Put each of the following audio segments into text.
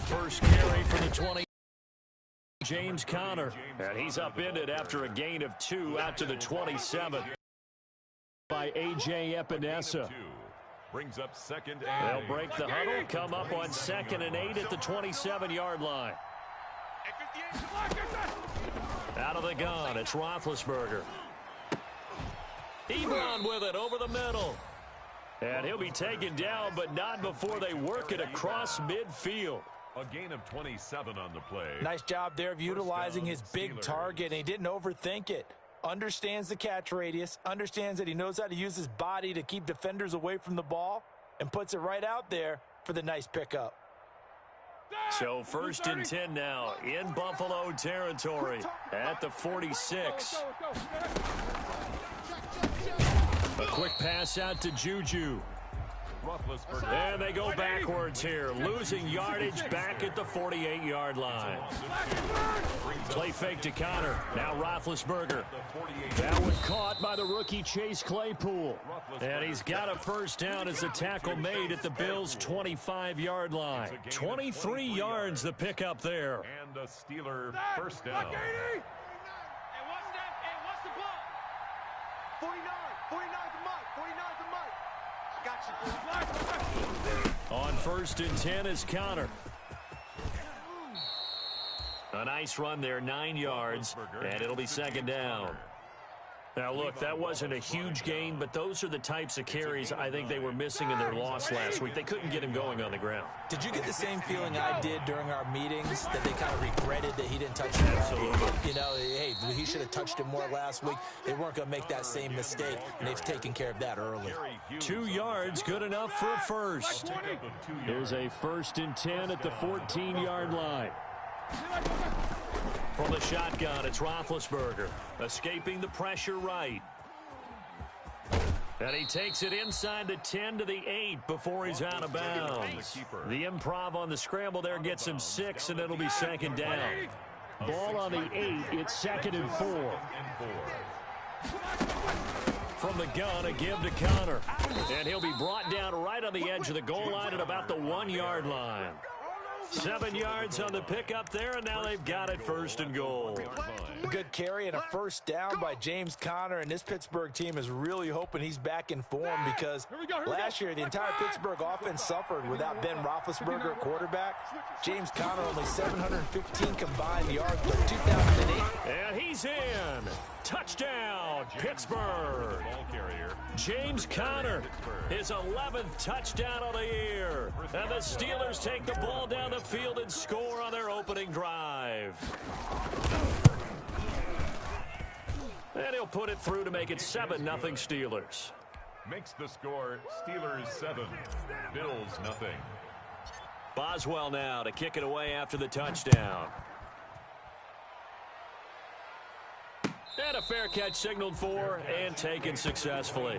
First carry for the 20. James Conner. And he's upended after a gain of 2 out to the 27 by A.J. Epinesa. Brings up second and they'll break the huddle, come up on 2nd and 8 at the 27-yard line. Out of the gun, it's Roethlisberger. Ebron with it over the middle. And he'll be taken down, but not before they work it across midfield. A gain of 27 on the play. Nice job there of utilizing his big target, and he didn't overthink it. Understands the catch radius, understands that he knows how to use his body to keep defenders away from the ball, and puts it right out there for the nice pickup. So 1st and 10 now in Buffalo territory at the 46. A quick pass out to Juju. And they go backwards here, losing yardage back at the 48-yard line. Play fake to Conner. Now Roethlisberger. That one caught by the rookie Chase Claypool. And he's got a first down as the tackle made at the Bills' 25-yard line. 23 yards the pickup there. And a Steeler first down. Hey, what's the ball? 49 to Mike. 49 to Mike. On 1st and 10 is Conner. A nice run there, 9 yards, and it'll be 2nd down. Now, look, that wasn't a huge gain, but those are the types of carries I think they were missing in their loss last week. They couldn't get him going on the ground. Did you get the same feeling I did during our meetings, that they kind of regretted that he didn't touch him? Absolutely. You know, hey, he should have touched him more last week. They weren't going to make that same mistake, and they've taken care of that early. 2 yards, good enough for a first. Here's a 1st and 10 at the 14-yard line. From the shotgun, it's Roethlisberger, escaping the pressure right. And he takes it inside the 10 to the 8 before he's out of bounds. The improv on the scramble there gets him 6, and it'll be 2nd down. Ball on the 8, it's 2nd and 4. From the gun, a give to Conner. And he'll be brought down right on the edge of the goal line at about the 1-yard line. 7 yards on the pickup there, and now they've got it 1st and goal. A good carry and a first down by James Conner, and this Pittsburgh team is really hoping he's back in form because last year the entire Pittsburgh offense suffered without Ben Roethlisberger at quarterback. James Conner only 715 combined yards for 2008. And he's in. Touchdown, Pittsburgh. James Conner, his 11th touchdown of the year. And the Steelers take the ball down the field and score on their opening drive. And he'll put it through to make it 7-0 Steelers. Makes the score Steelers 7, Bills 0. Boswell now to kick it away after the touchdown. And a fair catch signaled for and taken successfully.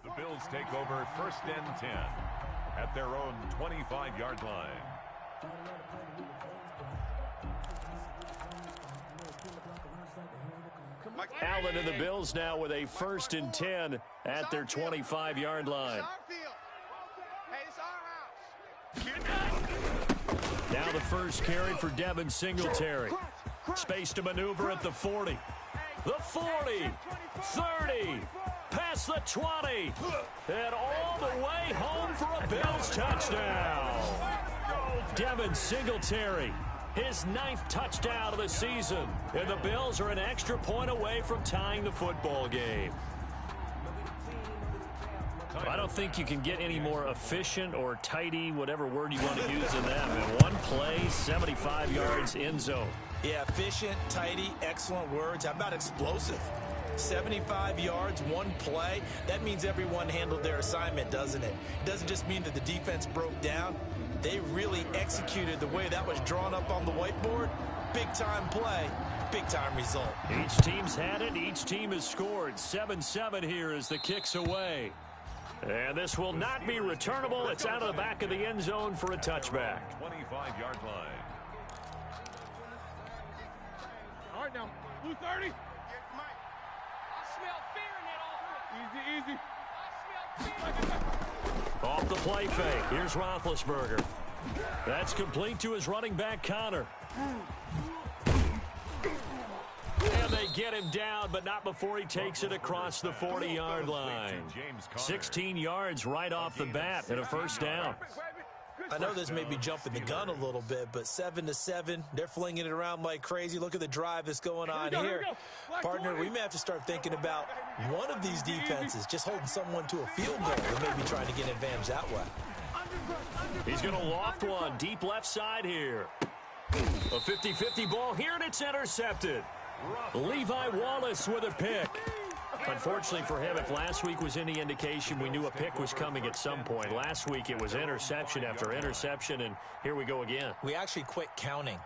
The Bills take over 1st and 10 at their own 25-yard line. Allen and the Bills now with a 1st and 10 at their 25-yard line. Now the first carry for Devin Singletary. Space to maneuver at the 40. The 40. 30. Past the 20. And all the way home for a Bills touchdown. Devin Singletary. His 9th touchdown of the season. And the Bills are an extra point away from tying the football game. I don't think you can get any more efficient or tidy, whatever word you want to use in that. In one play, 75 yards end zone. Yeah, efficient, tidy, excellent words. How about explosive? 75 yards, one play. That means everyone handled their assignment, doesn't it? It doesn't just mean that the defense broke down. They really executed the way that was drawn up on the whiteboard. Big-time play, big-time result. Each team's had it. Each team has scored. 7-7 here as the kick's away. And this will not be returnable. It's out of the back of the end zone for a touchback. 25-yard line. All right, now, blue 30. I smell fear in that offense. Easy, easy. I smell fear. Off the play fake. Here's Roethlisberger. That's complete to his running back, Connor. And they get him down, but not before he takes it across the 40-yard line. 16 yards right off the bat and a first down. I know this may be jumping the gun a little bit, but 7-7, they're flinging it around like crazy. Look at the drive that's going on here. Partner, we may have to start thinking about one of these defenses just holding someone to a field goal and maybe trying to get an advantage that way. He's going to loft one deep left side here. A 50-50 ball here, and it's intercepted. Levi Wallace with a pick. Unfortunately for him, if last week was any indication, we knew a pick was coming at some point. Last week it was interception after interception, and here we go again. We actually quit counting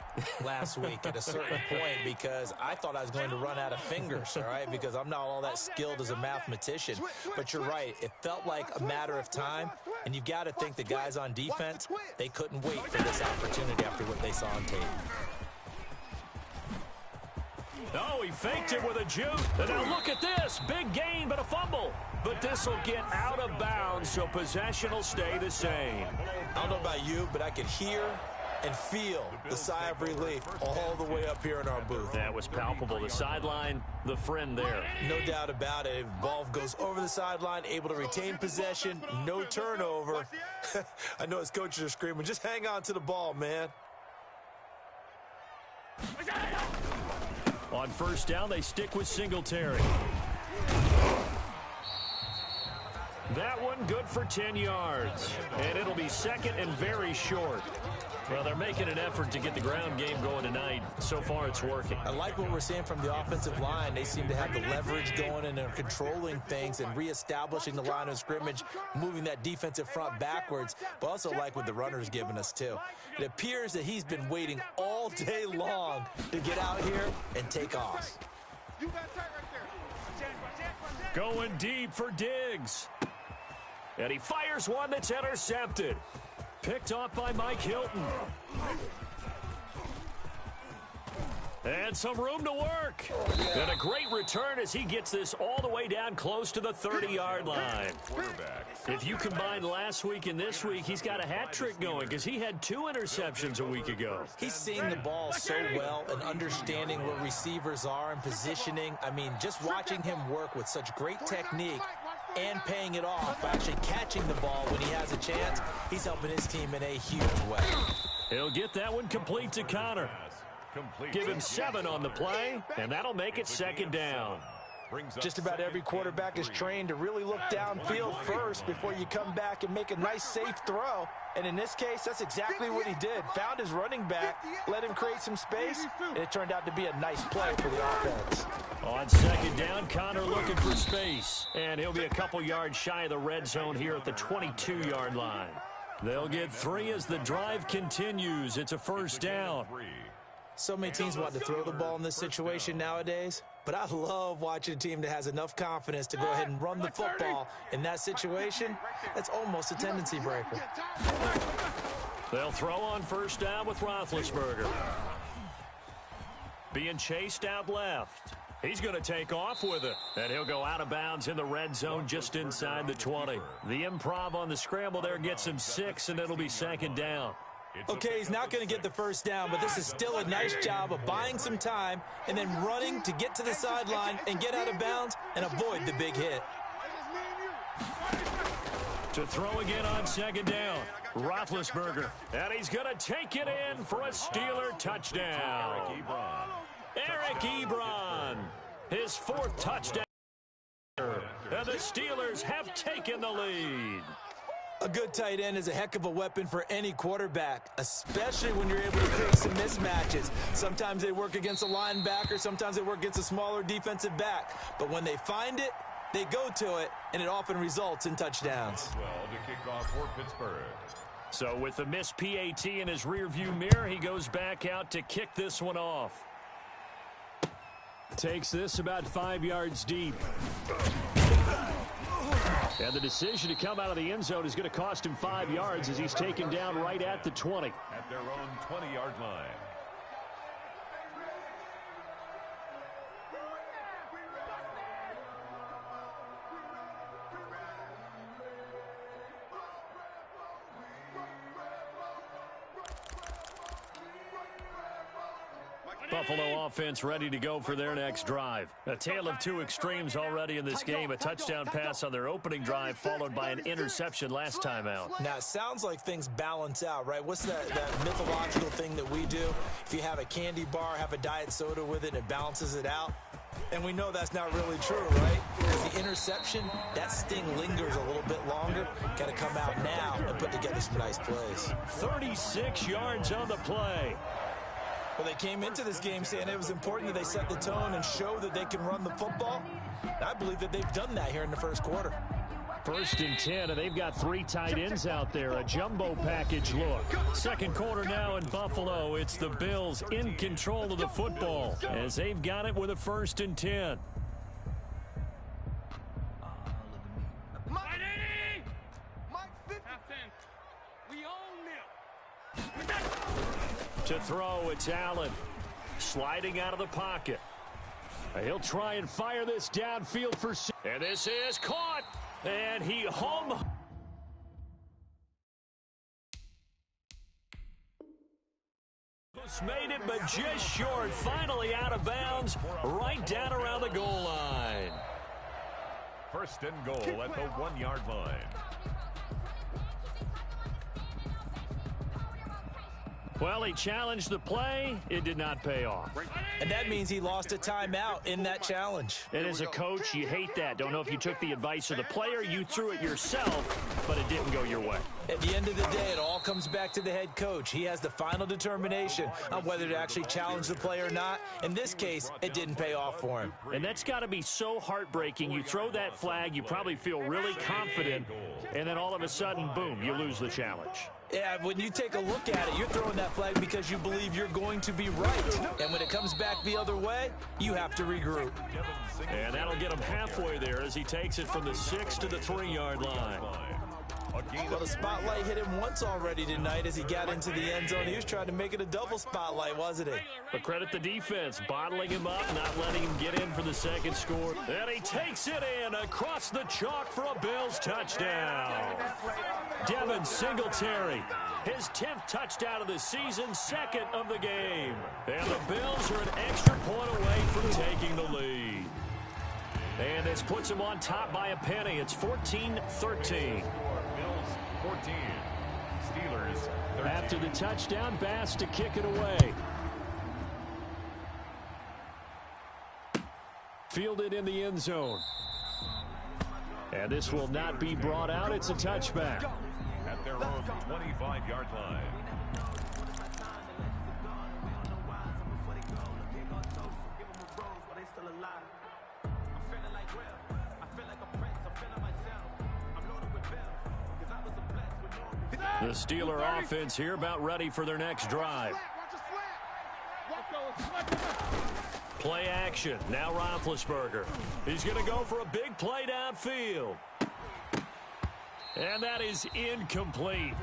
last week at a certain point because I thought I was going to run out of fingers, all right, because I'm not all that skilled as a mathematician. But you're right. It felt like a matter of time, and you've got to think the guys on defense, they couldn't wait for this opportunity after what they saw on tape. Oh, he faked it with a juke. And now look at this. Big gain, but a fumble. But this will get out of bounds, so possession will stay the same. I don't know about you, but I could hear and feel the sigh of relief all the way up here in our booth. That was palpable. The sideline, the friend there. No doubt about it. Ball goes over the sideline, able to retain possession, no turnover. I know his coaches are screaming, just hang on to the ball, man. On first down, they stick with Singletary. That one good for 10 yards. And it'll be second and very short. Well, they're making an effort to get the ground game going tonight. So far, it's working. I like what we're seeing from the offensive line. They seem to have the leverage going and they're controlling things and reestablishing the line of scrimmage, moving that defensive front backwards, but also like what the runner's giving us, too. It appears that he's been waiting all day long to get out here and take off. You got tight right there. Going deep for Diggs. And he fires one that's intercepted. Picked off by Mike Hilton. And some room to work. And a great return as he gets this all the way down close to the 30-yard line. If you combine last week and this week, he's got a hat trick going because he had 2 interceptions a week ago. He's seeing the ball so well and understanding where receivers are and positioning. I mean, just watching him work with such great technique and paying it off, actually catching the ball when he has a chance, he's helping his team in a huge way. He'll get that one complete to Connor. Give him 7 on the play, and that'll make it second down. Just about every quarterback is trained to really look downfield first before you come back and make a nice, safe throw. And in this case, that's exactly what he did. Found his running back, let him create some space, and it turned out to be a nice play for the offense. On second down, Connor looking for space. And he'll be a couple yards shy of the red zone here at the 22-yard line. They'll get 3 as the drive continues. It's a first down. So many teams want to throw the ball in this situation nowadays, but I love watching a team that has enough confidence to go ahead and run the football. In that situation, that's almost a tendency breaker. They'll throw on first down with Roethlisberger. Being chased out left. He's going to take off with it, and he'll go out of bounds in the red zone just inside the 20. The improv on the scramble there gets him 6, and it'll be second down. Okay, he's not going to get the first down, but this is still a nice job of buying some time and then running to get to the sideline and get out of bounds and avoid the big hit. To throw again on second down, Roethlisberger. And he's going to take it in for a Steeler touchdown. Eric Ebron, his 4th touchdown. And the Steelers have taken the lead. A good tight end is a heck of a weapon for any quarterback, especially when you're able to create some mismatches. Sometimes they work against a linebacker, sometimes they work against a smaller defensive back. But when they find it, they go to it, and it often results in touchdowns. Well, to kick off for Pittsburgh. So with the missed PAT in his rearview mirror, he goes back out to kick this one off. Takes this about 5 yards deep. And the decision to come out of the end zone is going to cost him 5 yards as he's taken down right at the 20. At their own 20-yard line. Buffalo offense ready to go for their next drive. A tale of two extremes already in this game. A touchdown pass on their opening drive followed by an interception last time out. Now, it sounds like things balance out, right? What's that mythological thing that we do? If you have a candy bar, have a diet soda with it, and it balances it out. And we know that's not really true, right? Because the interception, that sting lingers a little bit longer. Got to come out now and put together some nice plays. 36 yards on the play. Well, they came into this game saying it was important that they set the tone and show that they can run the football. I believe that they've done that here in the first quarter. 1st and 10, and they've got 3 tight ends out there. A jumbo package look. Second quarter now in Buffalo. It's the Bills in control of the football as they've got it with a 1st and 10. To throw, it's Allen. Sliding out of the pocket. He'll try and fire this downfield for... And this is caught. And he home... Made it, but just short. Finally out of bounds. Right down around the goal line. 1st and goal at the 1-yard line. Well, he challenged the play. It did not pay off. And that means he lost a timeout in that challenge. And as a coach, you hate that. Don't know if you took the advice of the player, you threw it yourself, but it didn't go your way. At the end of the day, it all comes back to the head coach. He has the final determination on whether to actually challenge the play or not. In this case, it didn't pay off for him. And that's got to be so heartbreaking. You throw that flag, you probably feel really confident, and then all of a sudden, boom, you lose the challenge. Yeah, when you take a look at it, you're throwing that flag because you believe you're going to be right. And when it comes back the other way, you have to regroup. And that'll get him halfway there as he takes it from the 6 to the 3-yard line. Well, the spotlight hit him once already tonight as he got into the end zone. He was trying to make it a double spotlight, wasn't he? But credit the defense, bottling him up, not letting him get in for the second score. And he takes it in across the chalk for a Bills touchdown. Devin Singletary, his 10th touchdown of the season, 2nd of the game. And the Bills are an extra point away from taking the lead. And this puts them on top by a penny. It's 14-13. 14. Steelers 13. After the touchdown, Bass to kick it away. Fielded in the end zone. And this will not be brought out. It's a touchback. At their own 25-yard line. The Steeler offense here about ready for their next drive. Play action. Now Roethlisberger. He's going to go for a big play downfield. And that is incomplete.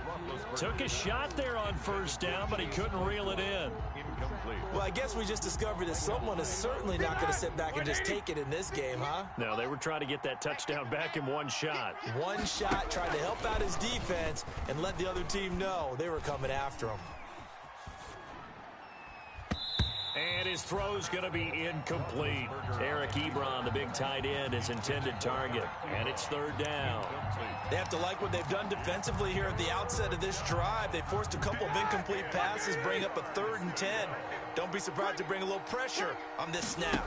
Took a shot there on first down, but he couldn't reel it in. Incomplete. Well, I guess we just discovered that someone is certainly not going to sit back and just take it in this game, huh? No, they were trying to get that touchdown back in one shot. One shot, tried to help out his defense and let the other team know they were coming after him. And his throw's going to be incomplete. Eric Ebron, the big tight end, is intended target. And it's third down. They have to like what they've done defensively here at the outset of this drive. They forced a couple of incomplete passes, bring up a 3rd and 10. Don't be surprised to bring a little pressure on this snap.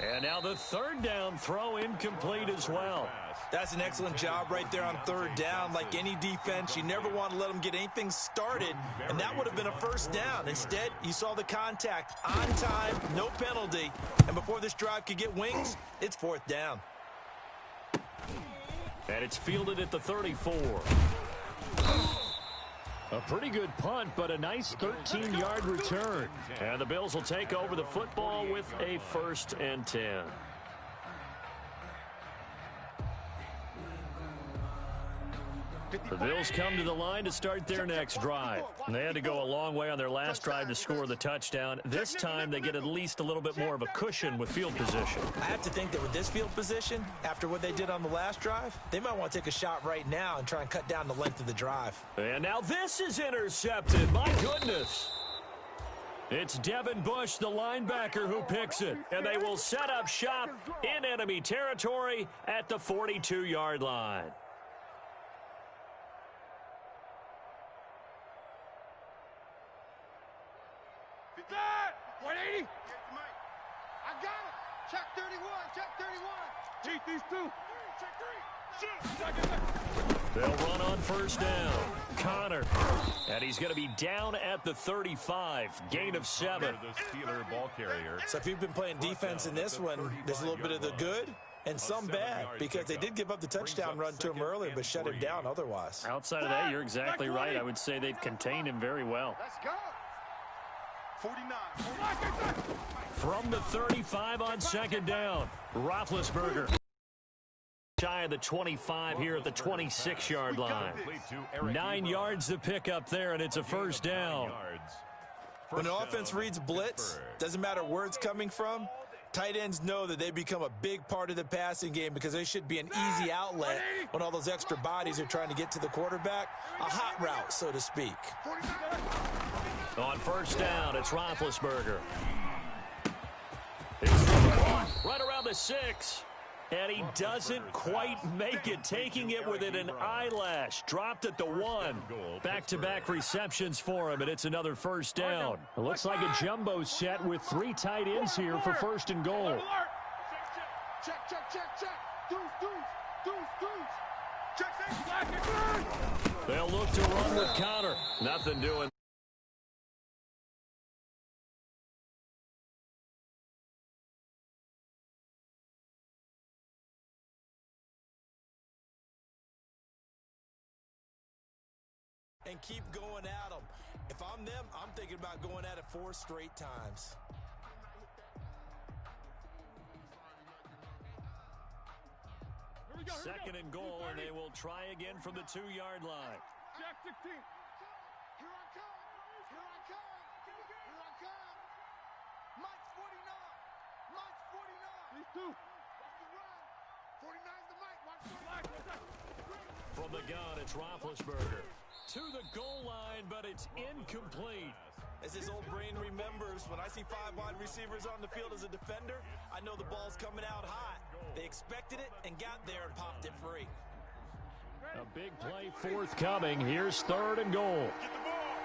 And now the third down throw incomplete as well. That's an excellent job right there on 3rd down. Like any defense, you never want to let them get anything started, and that would have been a first down. Instead, you saw the contact on time, no penalty, and before this drive could get wings, it's 4th down. And it's fielded at the 34. A pretty good punt, but a nice 13-yard return. And the Bills will take over the football with a 1st and 10. The Bills come to the line to start their next drive. They had to go a long way on their last drive to score the touchdown. This time they get at least a little bit more of a cushion with field position. I have to think that with this field position, after what they did on the last drive, they might want to take a shot right now and try and cut down the length of the drive. And now this is intercepted. My goodness. It's Devin Bush, the linebacker, who picks it. And they will set up shop in enemy territory at the 42-yard line. That! 180! I got him! Check 31! Check 31! Cheat these two! Check 3! Shoot! Second. They'll run on first down. Connor. And he's going to be down at the 35. Gain of 7. The Steeler ball carrier. So if you've been playing defense in this one, there's a little bit of the good and some bad, because they did give up the touchdown run to him earlier, but shut him down otherwise. Outside of that, you're exactly right. I would say they've contained him very well. Let's go! 49. From the 35 on second down, Roethlisberger. Shy of the 25 here at the 26-yard line. 9 yards to pick up there, and it's a first down. When an offense reads blitz, doesn't matter where it's coming from, tight ends know that they become a big part of the passing game because they should be an easy outlet when all those extra bodies are trying to get to the quarterback. A hot route, so to speak. On first down, it's Roethlisberger. He's right around the 6. And he doesn't quite make it, taking it within an eyelash. Dropped at the 1. Back-to-back receptions for him, and it's another first down. It looks like a jumbo set with 3 tight ends here for 1st and goal. Check, check, check, check. Deuce, deuce, deuce, deuce. Check, check. They'll look to run with Connor. Nothing doing. And keep going at them. If I'm them, I'm thinking about going at it 4 straight times. Second and goal, and they will try again from the 2-yard line. Jack 16. Here I come. Here I come. Here I come. Mike's 49. Mike's 49. These two. Watch the run. 49's the Mike. Watch the run. From the gun, it's Roethlisberger. To the goal line, but it's incomplete. As his old brain remembers, when I see 5 wide receivers on the field as a defender, I know the ball's coming out hot. They expected it and got there and popped it free. A big play forthcoming. Here's 3rd and goal. Get the ball.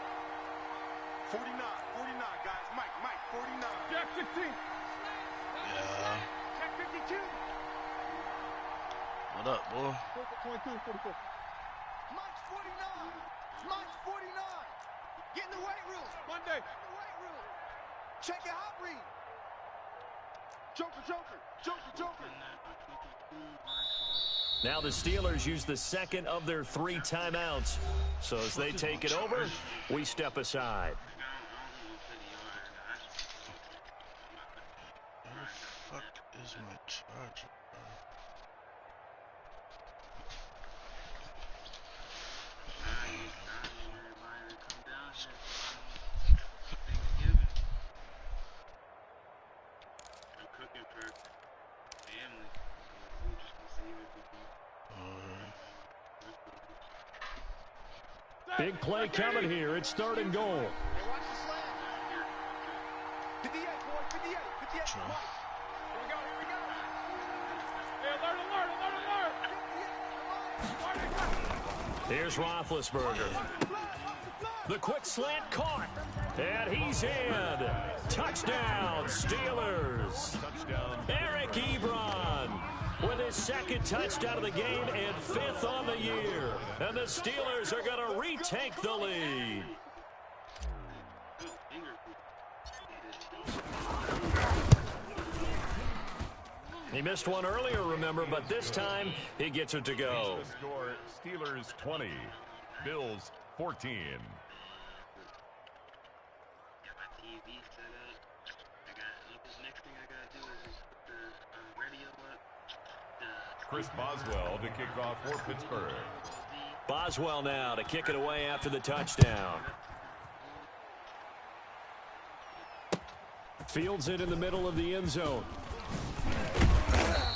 49. 49, guys. Mike, 49. Jack 16. Yeah. Check 52. What up, boy? 22 and 44. Mike's 49. Mike's 49. Get in the weight room. Monday. Get in the weight room. Check your hot read. Joker, Joker, Joker, Joker. Now the Steelers use the 2nd of their 3 timeouts. So as they take it over, we step aside. Where the fuck is my charger? Big play coming here. It's 3rd and goal. Hey, watch the slant. 58, boy, 58, 58. True. Here we go, here we go. Hey, alert. Here's Roethlisberger. The quick slant caught. And he's in. Touchdown, Steelers. Touchdown. Eric Ebron with his 2nd touchdown of the game and 5th on the year. And the Steelers are going to retake the lead. He missed one earlier, remember, but this time he gets it to go. The score, Steelers 20, Bills 14. Chris Boswell to kick off for Pittsburgh. Boswell now to kick it away after the touchdown. Fields it in the middle of the end zone.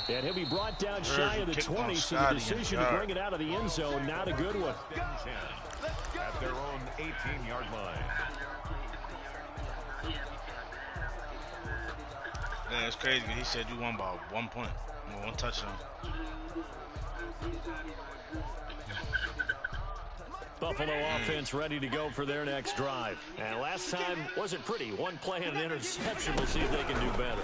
And he'll be brought down shy of the 20, so the decision to bring it out of the end zone, not a good one. 10 at their own 18-yard line. Yeah, it's crazy. He said you won by 1 point. 1 touchdown. Buffalo offense ready to go for their next drive. And last time wasn't pretty. 1 play and an interception. We'll see if they can do better.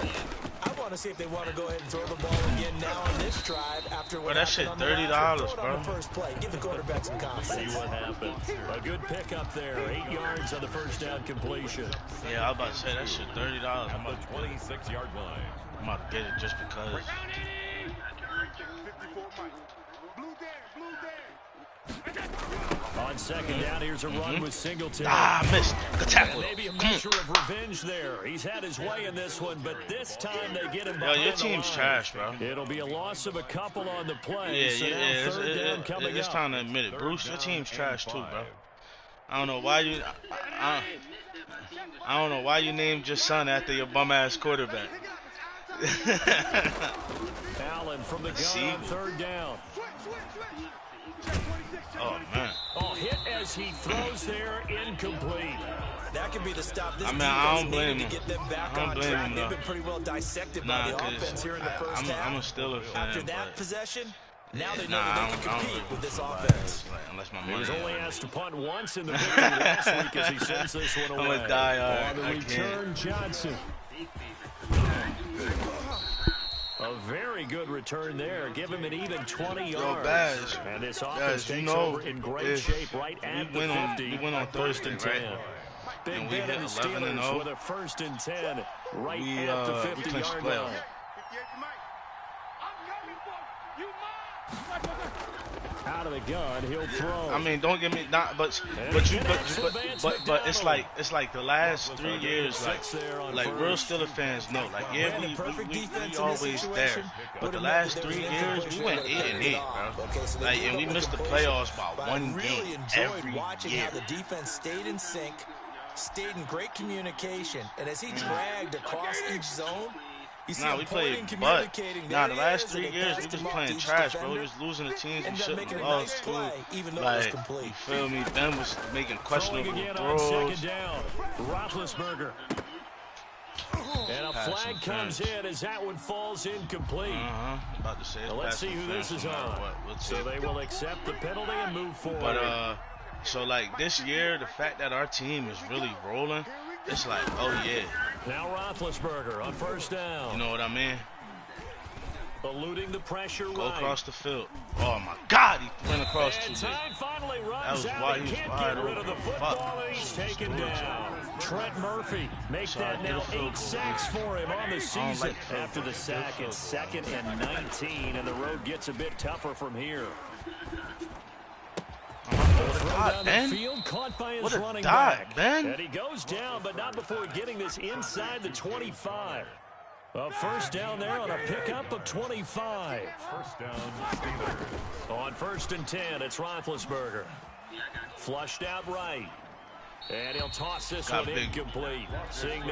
I want to see if they want to go ahead and throw the ball again now on this drive after what that shit $30, bro. On the first play. Give the quarterback some confidence. See what happens. A good pickup there. 8 yards on the first down completion. Yeah, I was about to say that shit $30. On the 26-yard line. I'm about to get it just because. 54 Mike. Blue there, blue there. On 2nd down, here's a run with Singletary. Ah, missed. Good tackle. Maybe a measure of revenge there. He's had his way in this one, but this time they get him Yo, behind your the team's line. trash, bro. It'll be a loss of a couple on the play. Yeah, So now yeah, 3rd down coming it's up. time to admit it. Bruce, your team's trash too, bro. I don't know why you. I don't know why you named your son after your bum ass quarterback. Allen from the gun See? on 3rd down. Oh man. Oh, hit as he throws there, incomplete. That could be the stop. This I mean, I defense don't blame needed to him. get them back I don't on blame track. him, They've though. been pretty well dissected by Nah, the 'cause offense here in the first half. I'm a Steelers fan. After that but possession, now they know nah, that I they don't can compete with this like, offense. unless my He money. was only asked to punt once in the victory last week as he sends this one I'm away. gonna die. On the I return, Johnson. A very good return there. Give him an even 20 yards. Baz, And this offense Baz, you takes know, over in great if shape right at the 50. we went on Thursday, and right? 10. Big And we Ben hit and the 11 and Steelers 0. with a 1st and 10 right We, at the we 50-yard clinched line. playoff. 58 Mike. I'm coming for you. Out of the gun, he'll throw. I mean, don't get me not, but it's like the last 3 years, like real Steelers fans know, like yeah, we always there, but the last 3 years we went 8-8, bro. Like, and we missed the playoffs by But I 1 really game enjoyed every watching year. how the defense stayed in sync, stayed in great communication, and as he dragged across each zone, you see Nah, him we pointing, played butt. communicating. Nah, There the he last is, 3 and they years we passed just him off playing to each trash, bro. We defender. was losing the teams we Ended up shouldn't making have a lost nice to. play, even though it was Like, complete. you feel me? Ben was making Throwing questionable again on throws. 2nd down. Roethlisberger. And a Pass flag comes interference. in as that one falls incomplete. About to say. Well, let's see who this is on. So they will accept the penalty and move forward. But so like this year, the fact that our team is really rolling, it's like, oh yeah, Now Roethlisberger on 1st down. you know what I mean? Eluding the pressure Go right. across the field. Oh my God, he went across And too big. time finally That runs was out. wide. He He was can't wide get rid of the open. football, Fuck. and he's taken down. Trent Murphy makes Sorry, that get now a field 8 goal. sacks for him on the season. like field After the goals. sack, Get a it's field 2nd and 19, and the road gets a bit tougher from here. Throw God, down Ben. the field, caught by his What a running dot, back. Ben. And he goes down, but not before getting this inside the 25. A first down there on a pickup of 25. First down, Steelers. On 1st and 10, it's Roethlisberger. Flushed out right. And he'll toss this one incomplete.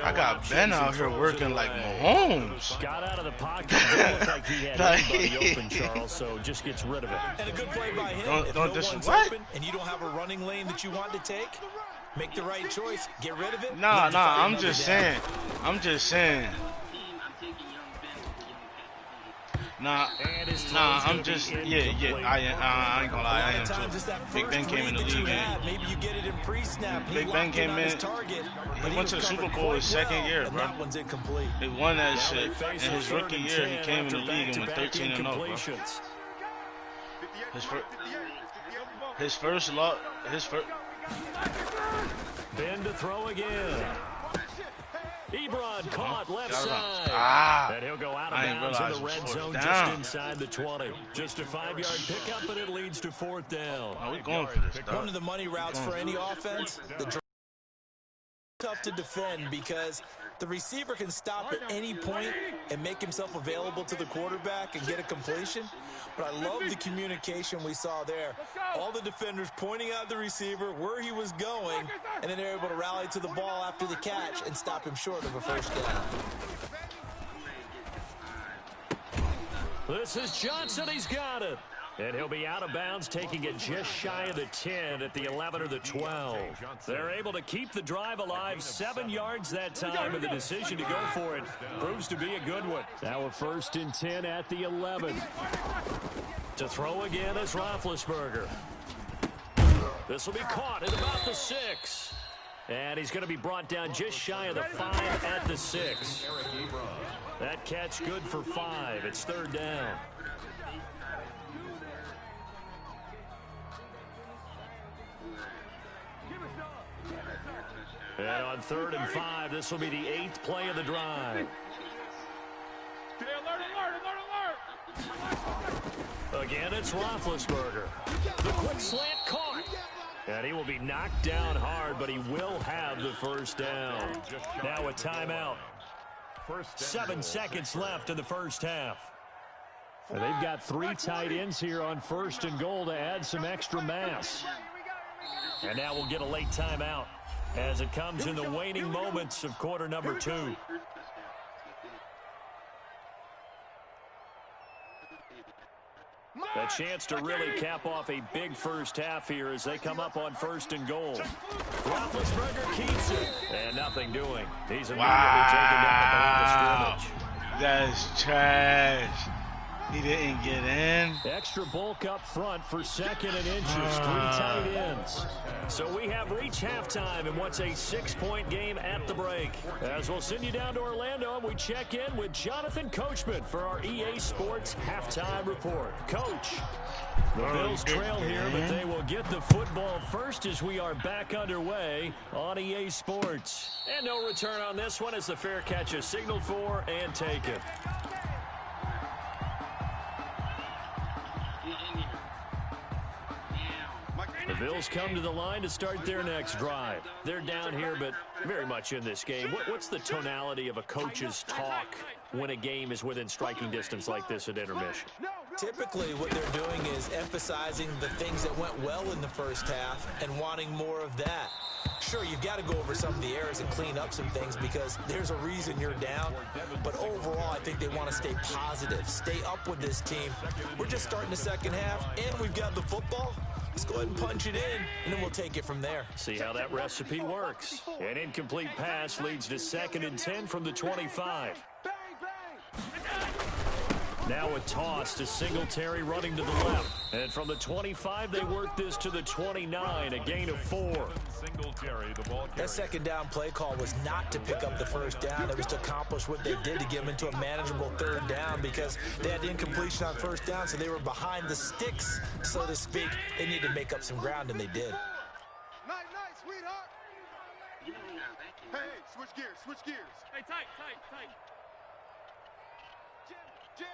I got Ben out here working like Mahomes. Got out of the pocket. Didn't look like he had anybody open, Charles, so just gets rid of it. And a good play by him. If no one's open and you don't have a running lane that you want to take, make the right choice. Get rid of it. Nah, I'm just saying. Nah, I'm just, I ain't gonna lie, I am too. Big Ben came in the league, maybe you get it in pre-snap. Big Ben came in, he went to the Super Bowl his second year, bro. That one's incomplete. He won that shit. In his rookie year, he came in the league and went 13-0, bro. His first. Ben to throw again. Ebron caught left side. And he'll go out of bounds in the red zone just inside the 20. Just a 5-yard pickup, and it leads to 4th down. We're going for this, dog. One of the money routes for any offense, the tough to defend because the receiver can stop at any point and make himself available to the quarterback and get a completion. But I love the communication we saw there. All the defenders pointing out the receiver, where he was going, and then they're able to rally to the ball after the catch and stop him short of a first down. This is Johnson. He's got it. And he'll be out of bounds, taking it just shy of the 10 at the 11 or the 12. They're able to keep the drive alive, 7 yards that time, and the decision to go for it proves to be a good one. Now a 1st and 10 at the 11. To throw again is Roethlisberger. This will be caught at about the 6. And he's going to be brought down just shy of the 5 at the 6. That catch good for 5. It's 3rd down. And on 3rd and 5, this will be the 8th play of the drive. Again, it's Roethlisberger. The quick slant caught. And he will be knocked down hard, but he will have the first down. Now a timeout. 7 seconds left in the first half. And they've got 3 tight ends here on 1st and goal to add some extra mass. And now we'll get a late timeout as it comes in the waning moments of quarter number 2. A chance to really cap off a big first half here as they come up on 1st and goal. Roethlisberger keeps it, and nothing doing. He's immediately taken down at the line of scrimmage. That's trash. He didn't get in. Extra bulk up front for 2nd and inches. 3 tight ends. So we have reached halftime in what's a 6-point game at the break. As we'll send you down to Orlando, and we check in with Jonathan Coachman for our EA Sports Halftime Report. Coach, the Bills trail here, but they will get the football first as we are back underway on EA Sports. And no return on this one as the fair catch is signaled for and taken. The Bills come to the line to start their next drive. They're down here, but very much in this game. What's the tonality of a coach's talk when a game is within striking distance like this at intermission? Typically, what they're doing is emphasizing the things that went well in the first half and wanting more of that. Sure, you've got to go over some of the errors and clean up some things because there's a reason you're down. But overall, I think they want to stay positive, stay up with this team. We're just starting the second half, and we've got the football. Let's go ahead and punch it in, and then we'll take it from there. See how that recipe works. An incomplete pass leads to 2nd and 10 from the 25. Now a toss to Singletary running to the left. And from the 25, they work this to the 29, a gain of 4. That 2nd down play call was not to pick up the first down. It was to accomplish what they did to get them into a manageable 3rd down because they had incompletion on 1st down, so they were behind the sticks, so to speak. They needed to make up some ground, and they did. Nice, sweetheart. Hey, switch gears. Hey, tight. Jam.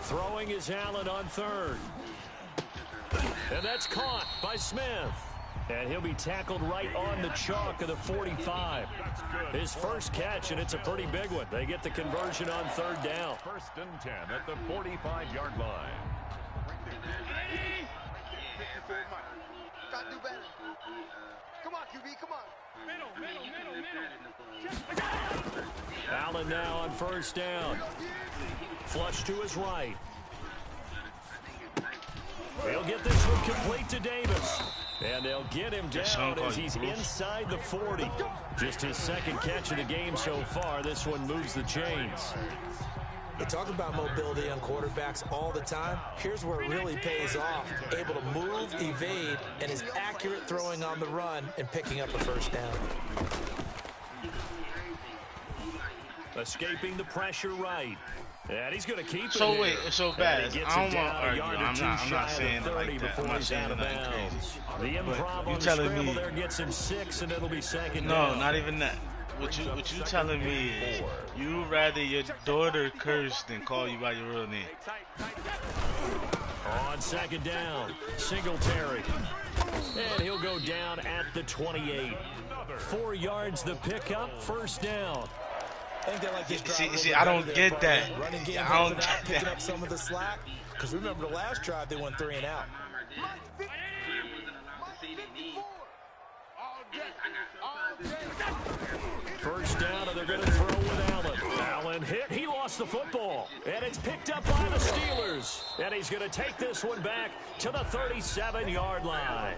Throwing is Allen on 3rd. And that's caught by Smith. And he'll be tackled right on the chalk of the 45. His first catch, and it's a pretty big one. They get the conversion on 3rd down. 1st and 10 at the 45-yard line. Gotta do better. Come on, QB, come on. Middle. Allen now on 1st down. Flush to his right. They'll get this one complete to Davis. And they'll get him down as he's inside the 40. Just his 2nd catch of the game so far. This one moves the chains. They talk about mobility on quarterbacks all the time. Here's where it really pays off. Able to move, evade, and is accurate throwing on the run and picking up a 1st down. Escaping the pressure right. And he's going to keep it. So wait, so bad. I don't want to argue. I'm not saying it like that. I'm not saying nothing crazy. The improv you telling me there gets him 6, and it'll be 2nd no, down. not even that. What you telling me is you rather your daughter curse than call you by your real name. On 2nd down, Singletary. And he'll go down at the 28. 4 yards the pickup, 1st down. I think they like this see, I don't get that. Running game I don't out, get picking that. up some of the slack. Because remember the last drive, they went 3 and out. First down, and they're going to throw with Allen. Allen hit. He lost the football. And it's picked up by the Steelers. And he's going to take this one back to the 37-yard line.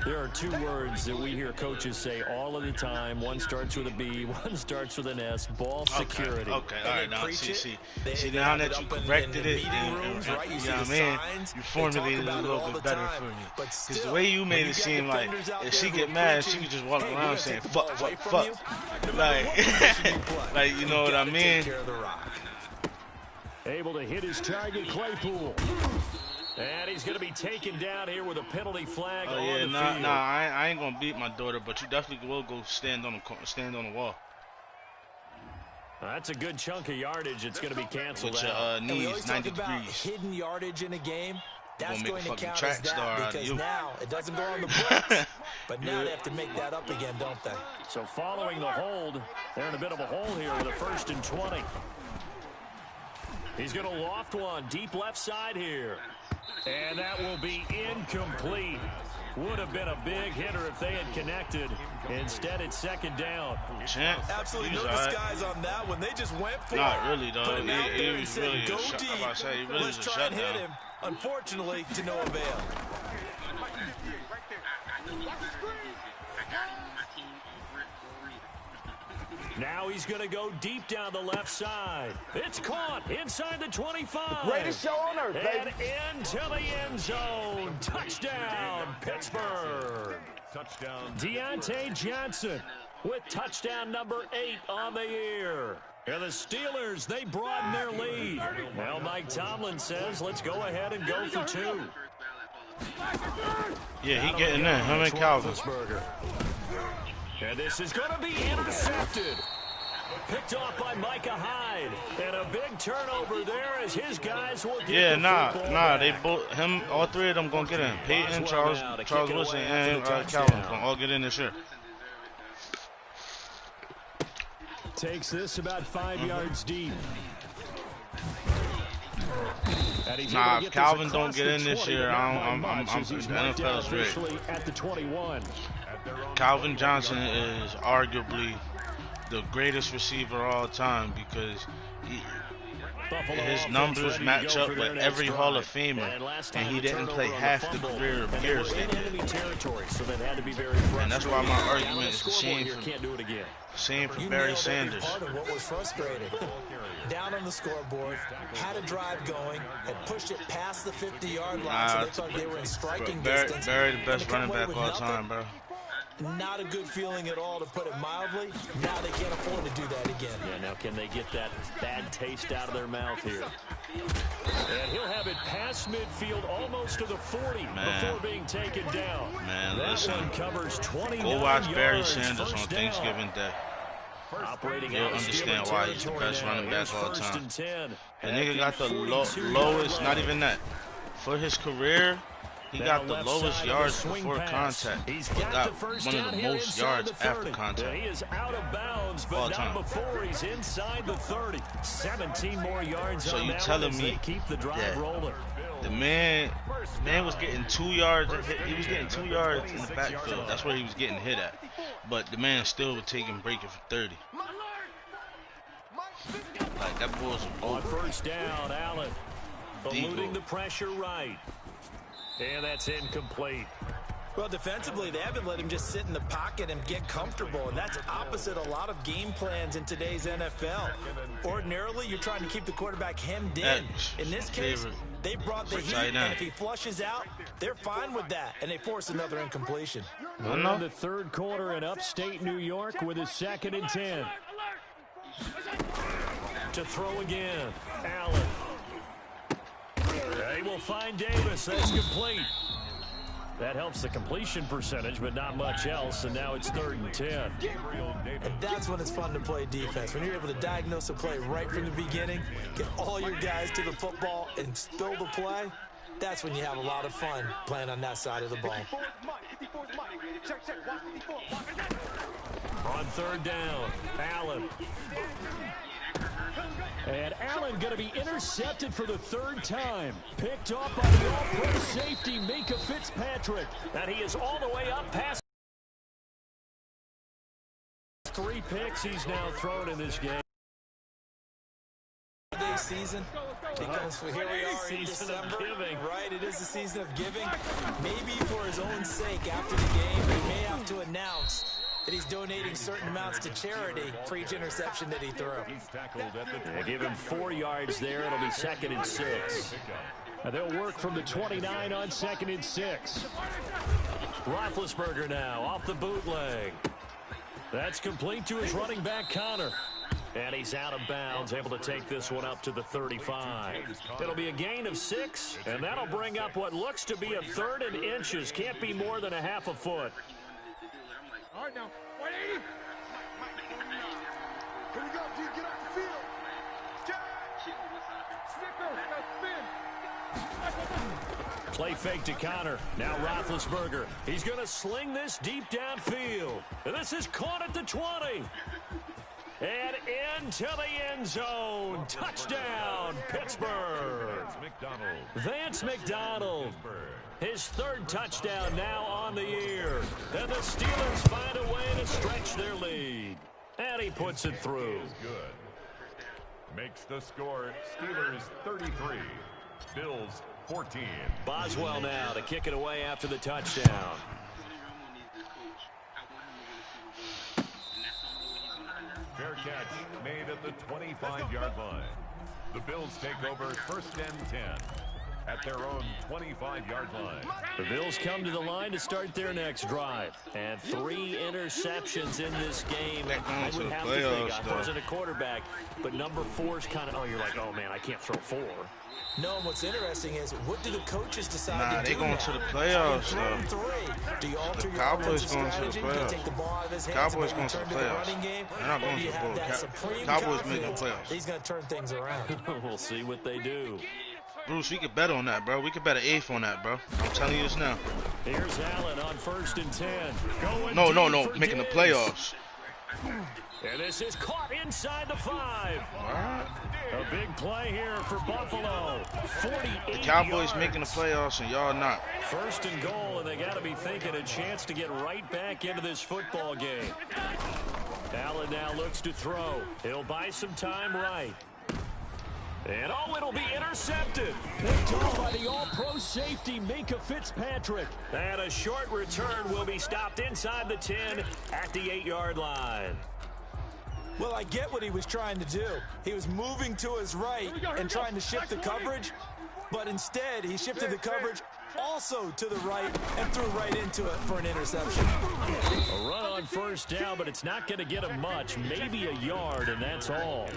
There are 2 words that we hear coaches say all of the time. One starts with a B, one starts with an S. Ball security. Okay, all right. Now, see, now that you corrected it, and you know what I mean, you formulated it a little bit better for me. Because the way you made it seem like if she get mad, she could just walk around saying, fuck. Like, you know what I mean? Able to hit his target, Claypool. And he's going to be taken down here with a penalty flag on the field. I ain't going to beat my daughter, but you definitely will go stand on the wall. That's a good chunk of yardage. It's going to be canceled with out. your knees 90 degrees. Hidden yardage in a game. That's going to count track as star that because now it doesn't go on the books. But now they have to make that up again, don't they? So following the hold, they're in a bit of a hole here with a 1st and 20. He's going to loft one deep left side here. And that will be incomplete. Would have been a big hitter if they had connected. Instead, it's 2nd down. Absolutely no disguise on that one. They just went for it. Not really, though. Put him out there and said, really go deep. Let's try and hit him. Unfortunately, to no avail. Now he's going to go deep down the left side. It's caught inside the 25. Greatest show on earth, baby. And into the end zone. Touchdown, Pittsburgh. Touchdown. Deontay Johnson with touchdown number 8 on the year. And the Steelers, they broaden their lead. Now Mike Tomlin says, let's go ahead and go for 2. Yeah, he getting there. Him and Calvin. And this is going to be intercepted. Picked off by Micah Hyde. And a big turnover there as his guys will get the football they back. both, all 3 of them gonna get in. Peyton, Charles Wilson, and Calvin gonna all get in this year. Takes this about 5 yards deep. Nah, if Calvin don't get in this year, I'm NFL's rigged. At the 21. Calvin Johnson is arguably the greatest receiver of all time because his numbers match up with every Hall of Famer, and he didn't play half the career of years they did. And that's why my argument is the same for Barry Sanders. Part of what was frustrating. Down on the scoreboard, had a drive going, had pushed it past the 50-yard line, so they thought they were in striking distance. Barry the best running back of all time, bro. Not a good feeling at all, to put it mildly. Now they can't afford to do that again. Yeah, now can they get that bad taste out of their mouth here? And he'll have it past midfield almost to the 40 before being taken down. Man, that listen. one covers 29 Go watch Barry yards, Sanders on Thanksgiving Day. You'll understand why he's the best running back of all time. The nigga got the lowest, not even that. For his career, He got the lowest yards before contact. He's got one of the most yards after contact. He is out of bounds, but not before he's inside the 30. 17 more yards. So you telling me keep the drive rolling? The man was getting 2 yards. He was getting 2 yards in the backfield. That's where he was getting hit at. But the man still was breaking for 30. Like, that boy's on first down. Allen eluding the pressure right. And that's incomplete. Well, defensively, they haven't let him just sit in the pocket and get comfortable, and that's opposite a lot of game plans in today's NFL. Ordinarily, you're trying to keep the quarterback hemmed in. In this case, they brought the heat, and if he flushes out, they're fine with that, and they force another incompletion. We're in the third quarter in upstate New York with a 2nd and 10. To throw again, Allen. They will find Davis. That's complete. That helps the completion percentage, but not much else, and now it's 3rd and 10. And that's when it's fun to play defense. When you're able to diagnose a play right from the beginning, get all your guys to the football, and spill the play, that's when you have a lot of fun playing on that side of the ball. On 3rd down, Allen. And Allen going to be intercepted for the 3rd time. Picked off by the all-pro safety, Minka Fitzpatrick. And he is all the way up past 3 picks he's now thrown in this game. Season, because here we are in December, right? It is the season of giving. Maybe for his own sake after the game, he may have to announce that he's donating certain amounts to charity for each interception that he threw. They give him 4 yards there. It'll be 2nd and 6. And they'll work from the 29 on 2nd and 6. Roethlisberger now off the bootleg. That's complete to his running back, Connor. And he's out of bounds, able to take this one up to the 35. It'll be a gain of 6, and that'll bring up what looks to be a 3rd and inches. Can't be more than a half a foot. All right, now, 180. Here we go, D. Get off the field. Snicker, spin. Play fake to Connor. Now Roethlisberger. He's going to sling this deep downfield. And this is caught at the 20. And into the end zone. Touchdown, Pittsburgh. Vance McDonald. His 3rd touchdown now on the year. And the Steelers find a way to stretch their lead. And he puts it through. Good. Makes the score Steelers 33. Bills 14. Boswell now to kick it away after the touchdown. Fair catch made at the 25-yard line. The Bills take over 1st and 10 at their own 25-yard line. The Bills come to the line to start their next drive. And 3 interceptions in this game. I would have to think, I wasn't a quarterback, but number 4's kind of, you're like, oh, man, I can't throw 4. No, and what's interesting is, what do the coaches decide to do? They going to the playoffs, though. Do you alter the your Cowboys offensive going to the strategy? playoffs. Do you take the ball out of his hands Cowboys and going to the return playoffs. running game? They're not going Or do to you the have Bowl. that supreme Cowboys make the confidence playoffs. he's going to turn things around? We'll see what they do. Bruce, we could bet on that, bro. We could bet an 8th on that, bro. I'm telling you this now. Here's Allen on 1st and 10. No. Making the playoffs. And this is caught inside the 5. A big play here for Buffalo. 48 The Cowboys yards. making the playoffs and y'all not. 1st and goal, and they got to be thinking a chance to get right back into this football game. Allen now looks to throw. He'll buy some time right. And it'll be intercepted. Picked off by the all-pro safety, Minka Fitzpatrick. And a short return will be stopped inside the 10 at the 8-yard line. Well, I get what he was trying to do. He was moving to his right and trying to shift the coverage, but instead he shifted the coverage also to the right and threw right into it for an interception. A run on 1st down, but it's not going to get him much, maybe a yard, and that's all.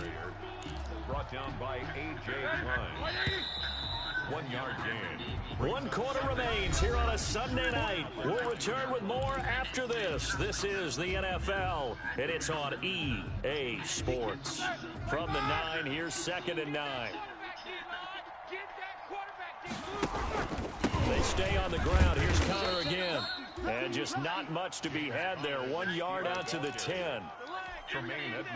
Brought down by A.J. Klein. 1 yard gain. 1 quarter remains here on a Sunday night. We'll return with more after this. This is the NFL, and it's on EA Sports. From the 9, here's 2nd and 9. They stay on the ground. Here's Connor again. And just not much to be had there. 1 yard out to the 10.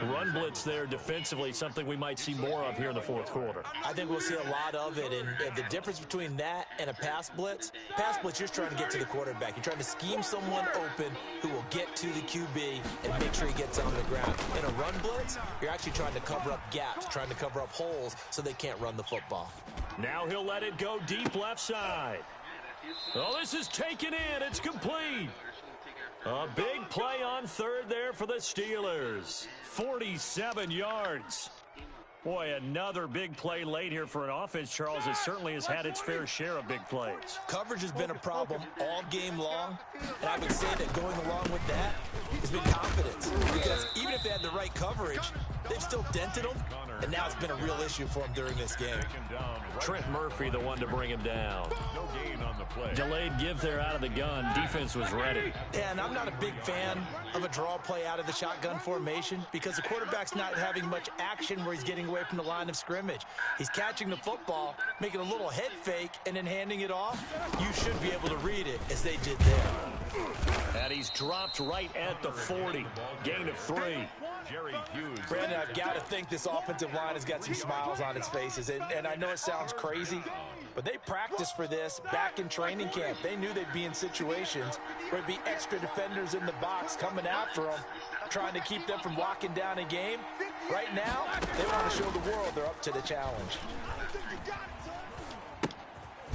Run blitz there defensively, something we might see more of here in the fourth quarter. I think we'll see a lot of it, and the difference between that and a pass blitz, you're just trying to get to the quarterback. You're trying to scheme someone open who will get to the QB and make sure he gets on the ground. In a run blitz, you're actually trying to cover up gaps, trying to cover up holes so they can't run the football. Now he'll let it go deep left side. Oh, this is taken in. It's complete. A big play on third there for the Steelers. 47 yards. Boy, another big play late here for an offense, Charles, that certainly has had its fair share of big plays. Coverage has been a problem all game long, and I would say that going along with that has been confidence. Because even if they had the right coverage, they've still dented them, and now it's been a real issue for them during this game. Trent Murphy, the one to bring him down. No gain on the play. Delayed give there out of the gun. Defense was ready. Yeah, and I'm not a big fan of a draw play out of the shotgun formation because the quarterback's not having much action where he's getting away from the line of scrimmage. He's catching the football, making a little head fake, and then handing it off. You should be able to read it as they did there. And he's dropped right at the 40. Gain of 3. Jerry Hughes. Brandon, I've got to think this offensive line has got some smiles on its faces. And I know it sounds crazy, but they practiced for this back in training camp. They knew they'd be in situations where there'd be extra defenders in the box coming after them, trying to keep them from locking down a game. Right now, they want to show the world they're up to the challenge.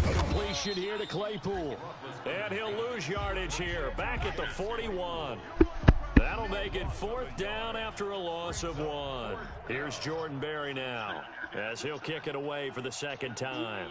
Completion here to Claypool. And he'll lose yardage here. Back at the 41. That'll make it 4th down after a loss of 1. Here's Jordan Berry now as he'll kick it away for the second time.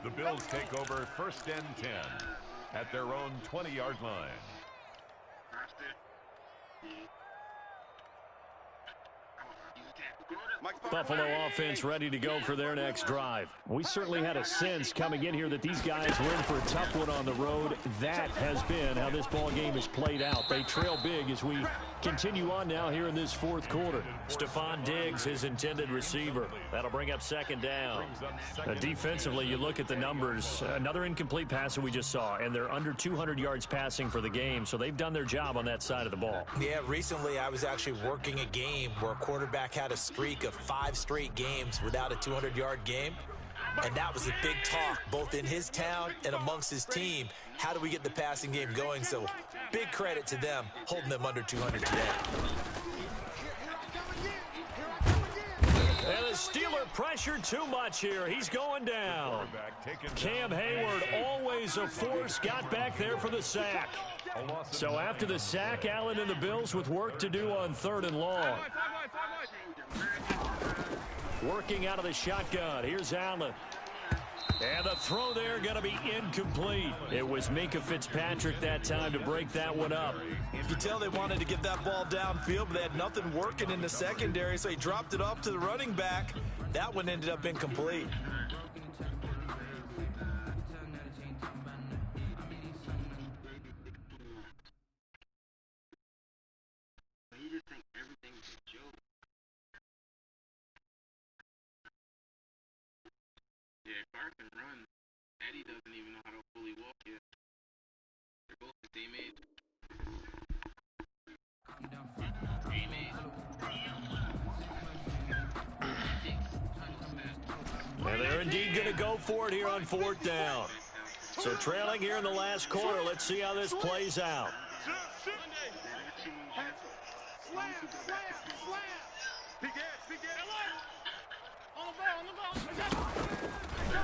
The Bills take over 1st and 10 at their own 20-yard line. Buffalo offense ready to go for their next drive. We certainly had a sense coming in here that these guys were in for a tough one on the road. That has been how this ball game has played out. They trail big as we continue on now here in this 4th quarter. Stephon Diggs, his intended receiver. That'll bring up 2nd down. Defensively, you look at the numbers. Another incomplete pass that we just saw, and they're under 200 yards passing for the game, so they've done their job on that side of the ball. Yeah, recently I was actually working a game where a quarterback had a streak of 5 straight games without a 200-yard game. And that was a big talk, both in his town and amongst his team. How do we get the passing game going? So big credit to them, holding them under 200 today. And the Steeler pressure too much here. He's going down. Cam Hayward, always a force, got back there for the sack. So after the sack, Allen and the Bills with work to do on 3rd and long. Working out of the shotgun. Here's Allen. And the throw there going to be incomplete. It was Minkah Fitzpatrick that time to break that one up. You could tell they wanted to get that ball downfield, but they had nothing working in the secondary, so he dropped it off to the running back. That one ended up incomplete. Clark can run. Eddie doesn't even know how to fully walk yet. They're both the same age. And they're indeed going to go for it here on 4th down. So trailing here in the last quarter. Let's see how this plays out.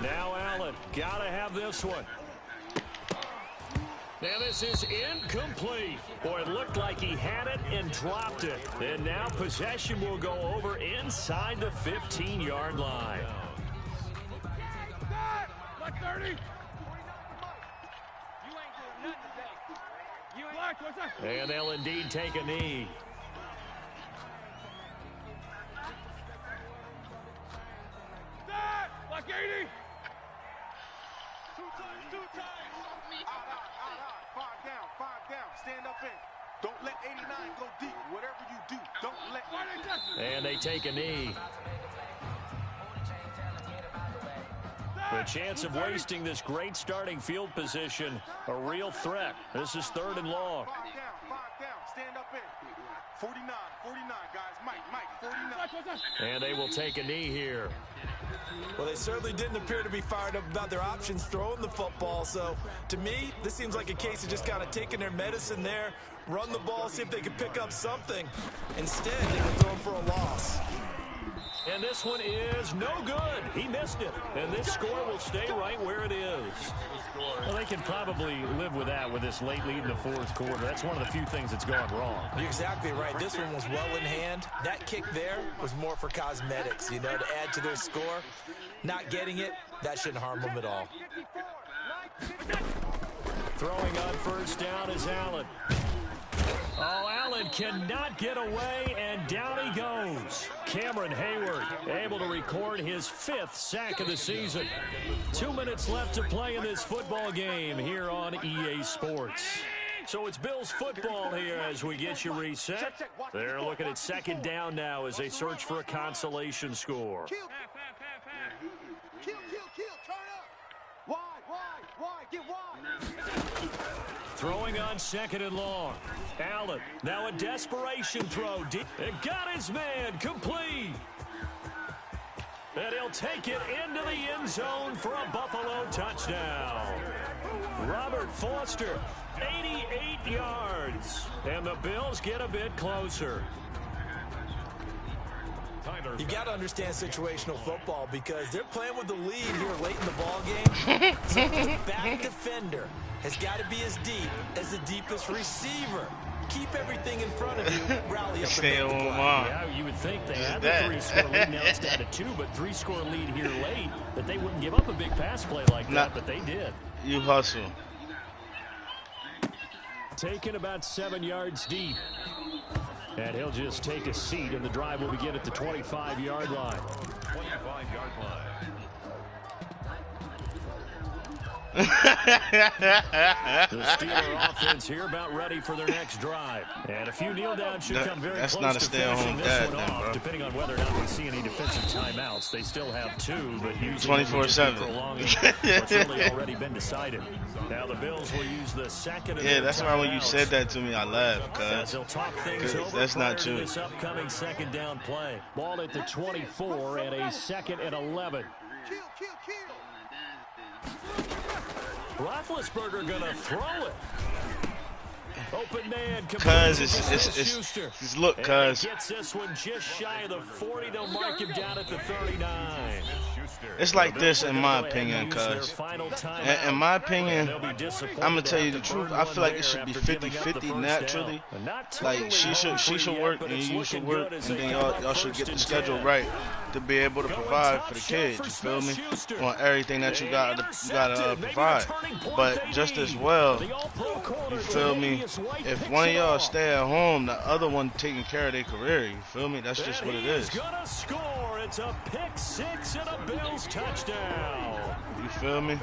Now Allen, got to have this one. Now this is incomplete. Boy, it looked like he had it and dropped it. And now possession will go over inside the 15-yard line. And they'll indeed take a knee. Five down. Stand up in. Don't let 89 go deep. Whatever you do, don't let. And they take a knee. The chance of wasting this great starting field position, a real threat. This is 3rd and long. Five down. Stand up in. 49, guys. Mike, 49. And they will take a knee here. Well, they certainly didn't appear to be fired up about their options throwing the football. So, to me, this seems like a case of just kind of taking their medicine there, run the ball, see if they can pick up something. Instead, they were throwing for a loss. And this one is no good. He missed it. And this score will stay right where it is. Well, they can probably live with that with this late lead in the 4th quarter. That's one of the few things that's gone wrong. You're exactly right. This one was well in hand. That kick there was more for cosmetics, you know, to add to their score. Not getting it, that shouldn't harm them at all. Throwing on 1st down is Allen. Oh, Allen cannot get away, and down he goes. Cameron Hayward able to record his 5th sack of the season. 2 minutes left to play in this football game here on EA Sports. So it's Bills football here as we get you reset. They're looking at 2nd down now as they search for a consolation score. Kill. Turn up. Wide. Get wide. Throwing on 2nd and long. Allen, now a desperation throw. It got his man complete. And he'll take it into the end zone for a Buffalo touchdown. Robert Foster, 88 yards. And the Bills get a bit closer. You got to understand situational football because they're playing with the lead here late in the ball game. So the back defender has got to be as deep as the deepest receiver. Keep everything in front of you, rally up and make the play. Yeah, you would think they had the 3-score lead. Now it's down to 2, but 3-score lead here late, that they wouldn't give up a big pass play like that, but they did. You hustle. Taken about 7 yards deep. And he'll just take a seat, and the drive will begin at the 25-yard line. 25-yard line. The Steeler offense here about ready for their next drive. And a few kneel downs should come very close to finishing this one off, depending on whether or not we see any defensive timeouts. They still have 2, but usually 24/7. what's really already been decided. Now the Bills will use the 2nd. Yeah, that's why when you said that to me, I laughed, cuz that's not true. This upcoming 2nd down play. Ball at the 24 and a 2nd and 11. Kill. Roethlisberger gonna throw it. Open man. Cuz it's look, cuz gets this one just shy of the 40. They'll mark him down at the 39. it's like this in my opinion, cuz in my opinion, I'm gonna tell you the truth. I feel like it should be 50-50 naturally. Like she should work and you should work, and then y'all should get the schedule right to be able to provide for the kids. You feel me? On everything that you gotta provide. But just as well, you feel me? If one of y'all stay at home, the other one taking care of their career. You feel me? That's just what it is. Gonna score. It's a pick-6 and a Bills touchdown. You feel me?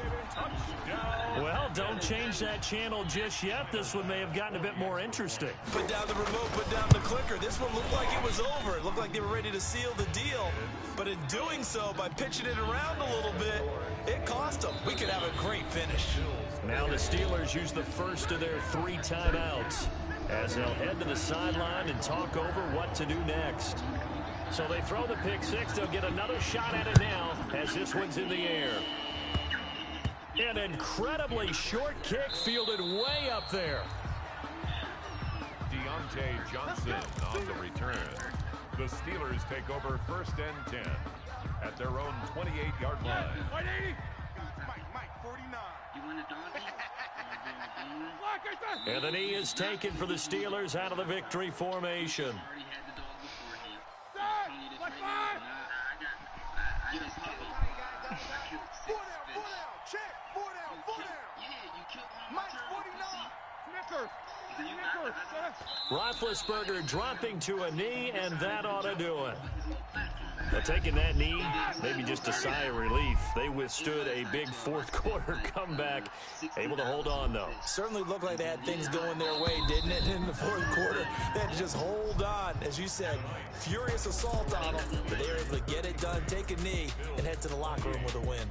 Well, don't change that channel just yet. This one may have gotten a bit more interesting. Put down the remote, put down the clicker. This one looked like it was over. It looked like they were ready to seal the deal. But in doing so, by pitching it around a little bit, it cost them. We could have a great finish. Now the Steelers use the first of their 3 timeouts as they'll head to the sideline and talk over what to do next. So they throw the pick-6. They'll get another shot at it now as this one's in the air. An incredibly short kick fielded way up there. Deontay Johnson on the return. The Steelers take over 1st and 10 at their own 28-yard line. Mike, 49. You want a doggy? And the knee is taken for the Steelers out of the victory formation. Already had the dog before him. I'm telling you this right now. I just killed 6 fish. Check. 4 down. Yeah, you killed one of my turtles. Roethlisberger dropping to a knee, and that ought to do it. Taking that knee, maybe just a sigh of relief. They withstood a big fourth-quarter comeback. Able to hold on, though. Certainly looked like they had things going their way, didn't it, in the fourth quarter? They had to just hold on. As you said, furious assault on them, but they were able to get it done, take a knee, and head to the locker room with a win.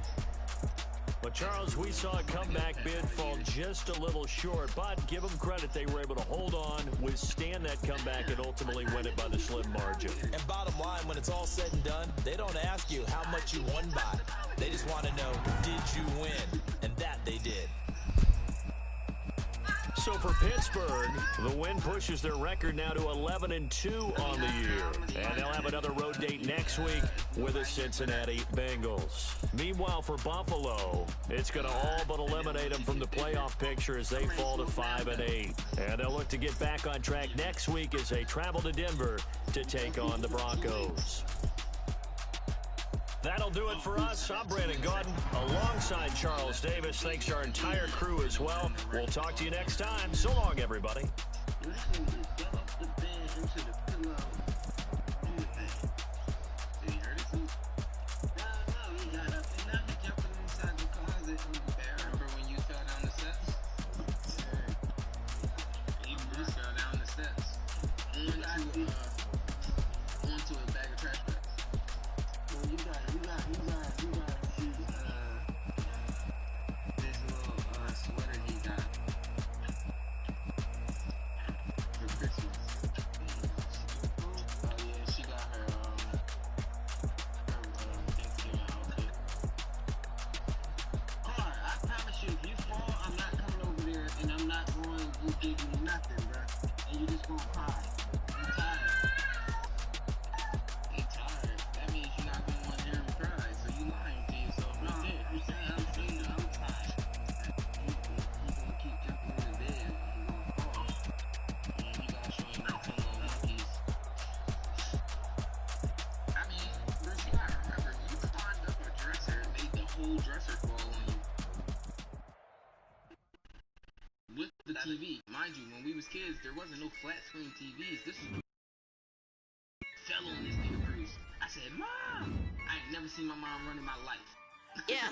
But, Charles, we saw a comeback bid fall just a little short, but give them credit. They were able to hold on, withstand that comeback, and ultimately win it by the slim margin. And bottom line, when it's all said and done, they don't ask you how much you won by. They just want to know, did you win? And that they did. So for Pittsburgh, the win pushes their record now to 11-2 on the year. And they'll have another road date next week with the Cincinnati Bengals. Meanwhile, for Buffalo, it's going to all but eliminate them from the playoff picture as they fall to 5-8. And they'll look to get back on track next week as they travel to Denver to take on the Broncos. That'll do it for us. I'm Brandon Gaudin alongside Charles Davis. Thanks to our entire crew as well. We'll talk to you next time. So long, everybody. TV. Mind you, when we was kids, there wasn't no flat screen TVs. This was fell on this nigga Bruce. I said, Mom! I ain't never seen my mom run in my life. Yeah.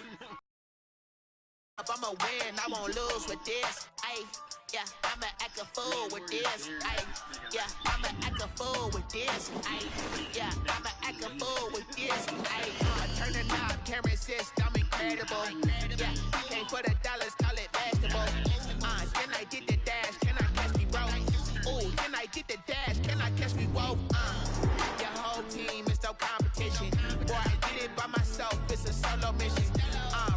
I'ma win, I won't lose with this. Ayy, yeah, I'ma act a fool with this. Ayy, yeah, I'ma act a fool with this. Ayy, yeah, I'ma act a fool with this. Ayy, turn the knob, camera assist, I'm incredible. Yeah, can't put a dollars, call it basketball. Can I get the dash? Can I catch me roll? Ooh, can I get the dash? Can I catch me roll? Your whole team is no competition. Boy, I did it by myself, it's a solo mission.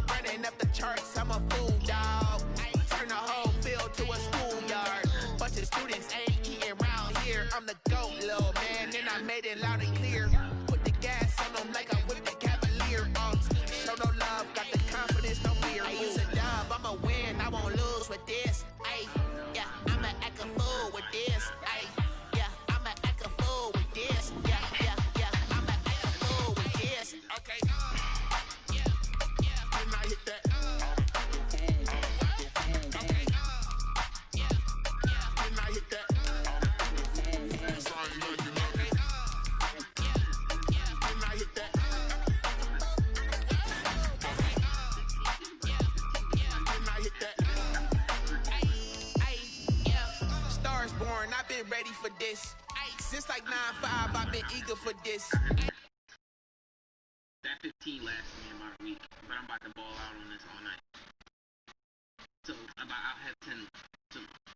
Running up the charts, I'm a fool, dog. Turn the whole field to a schoolyard. Bunch of students ain't eating round here. I'm the GOAT, little man, and I made it loud and clear. Put the gas on them like I whipped the Cavalier. Show no love, got the confidence, no fear. I use a dub, I'ma win, I won't lose with this. Ay, yeah, I'ma act a fool with this. Ay, yeah, I'ma act a fool with this. Yeah, yeah, yeah, I'ma act a fool with this. Okay. I hit that. Okay. Yeah. Didn't I hit that? Didn't I hit that? Didn't I hit that? Yeah. Stars born, I've been ready for this. Since like 9-5, I've been eager for this. That 15 lasts me about a week, but I'm about to ball out on this all night. So I'll have 10 tomorrow.